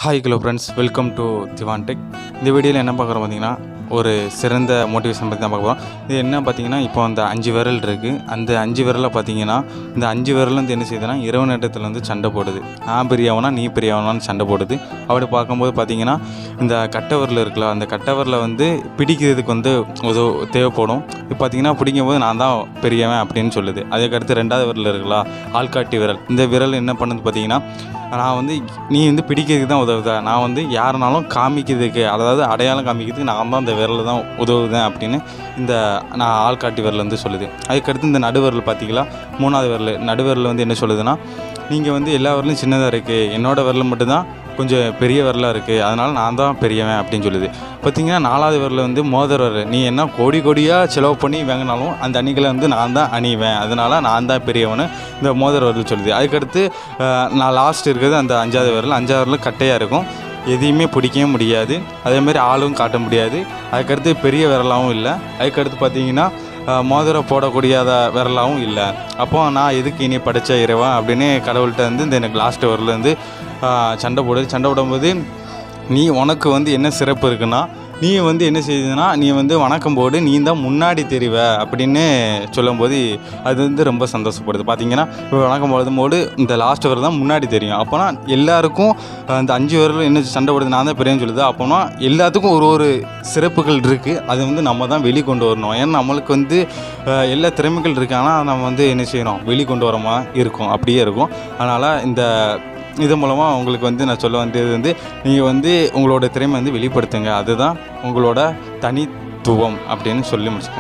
Hi hello friends, welcome to Diwan tech. இந்த வீடியோவில் என்ன பார்க்குறோம் பார்த்தீங்கன்னா, ஒரு சிறந்த மோட்டிவேஷன் பற்றி தான் பார்க்க போகிறோம். இது என்ன பார்த்தீங்கன்னா, இப்போ அந்த 5 விரல் இருக்குது. அந்த 5 விரலை பார்த்தீங்கன்னா, இந்த 5 விரலும் வந்து என்ன செய்யுதுன்னா, இரவு நேரத்தில் வந்து சண்டை போடுது. நான் பெரியவனா நீ பெரியவனான்னு சண்டை போடுது. அப்படி பார்க்கும்போது பார்த்தீங்கன்னா, இந்த கட்டை விரல் இருக்குல்ல, அந்த கட்டை விரலை வந்து பிடிக்கிறதுக்கு வந்து தேவைப்படும். இப்போ பார்த்தீங்கன்னா, பிடிக்கும்போது நான் தான் பெரியவன் அப்படின்னு சொல்லுது. அதுக்கடுத்து 2வது விரல் இருக்குல்ல, ஆள்காட்டி விரல். இந்த விரல் என்ன பண்ணுது பார்த்தீங்கன்னா, நான் வந்து நீ வந்து பிடிக்கிறதுக்கு தான் உதவுதா, நான் வந்து யாருனாலும் காமிக்கிறதுக்கு, அதாவது அடையாளம் காமிக்கிறதுக்கு நான் தான் இந்த விரல் தான் உதவுதேன் அப்படின்னு இந்த நான் ஆள்காட்டி விரல் வந்து சொல்லுது. அதுக்கடுத்து இந்த நடுவிரல் பார்த்தீங்களா, 3வது விரல். நடுவிரல் வந்து என்ன சொல்லுதுன்னா, நீங்கள் வந்து எல்லா விரலும் சின்னதாக இருக்குது, என்னோடய விரல் மட்டும்தான் கொஞ்சம் பெரிய விரலாக இருக்குது, அதனால் நான் தான் பெரியவன் அப்படின்னு சொல்லுது. பார்த்திங்கன்னா 4வது விரல் வந்து மோதிர விரல். நீ என்ன கோடியாக செலவு பண்ணி வாங்கினாலும் அந்த அணிகளை வந்து நான் தான் அணிவேன், அதனால் நான் தான் பெரியவனு இந்த மோதிர விரல் சொல்லுது. அதுக்கடுத்து நான் லாஸ்ட் இருக்கிறது அந்த 5வது விரல். 5வது விரல் கட்டையாக இருக்கும், எதையுமே பிடிக்கவே முடியாது, அதேமாதிரி ஆளும் காட்ட முடியாது. அதுக்கடுத்து பெரிய விரலாகவும் இல்லை. அதுக்கடுத்து பார்த்திங்கன்னா மோதிரம் போடக்கூடியாத விரலாகவும் இல்லை. அப்போ நான் எதுக்கு இனி படைச்ச இறைவன் அப்படின்னு கடவுள்கிட்ட வந்து இந்த எனக்கு லாஸ்ட் விரல் வந்து சண்டை போடும்போது, நீ உனக்கு வந்து என்ன சிறப்பு இருக்குன்னா, நீ வந்து என்ன செய்யுதுன்னா, நீ வந்து வணக்கம் போடு, நீ தான் முன்னாடி தெரிவ அப்படின்னு சொல்லும்போது அது வந்து ரொம்ப சந்தோஷப்படுது. பார்த்தீங்கன்னா இப்போ வணக்கம் போடும்போது இந்த லாஸ்ட் விரல் தான் முன்னாடி தெரியும். அப்போனா எல்லாருக்கும் அந்த 5 விரல் என்ன சண்டை போடுது, நான் தான் பெரியன்னு சொல்லுது. அப்போனா எல்லாத்துக்கும் ஒரு சிறப்புகள் இருக்குது, அது வந்து நம்ம தான் வெளிக்கொண்டு வரணும். ஏன்னா நம்மளுக்கு வந்து எல்லா திறமைகள் இருக்குது, ஆனால் நம்ம வந்து என்ன செய்யணும், வெளிக்கொண்டு வரமா இருக்கும், அப்படியே இருக்கும். அதனால் இந்த இது மூலமாக உங்களுக்கு வந்து நான் சொல்ல வேண்டியது வந்து, நீங்கள் வந்து உங்களோட திறமை வந்து வெளிப்படுத்துங்க, அதுதான் உங்களோட தனித்துவம் அப்படின்னு சொல்லி முடிச்சுக்கேன்.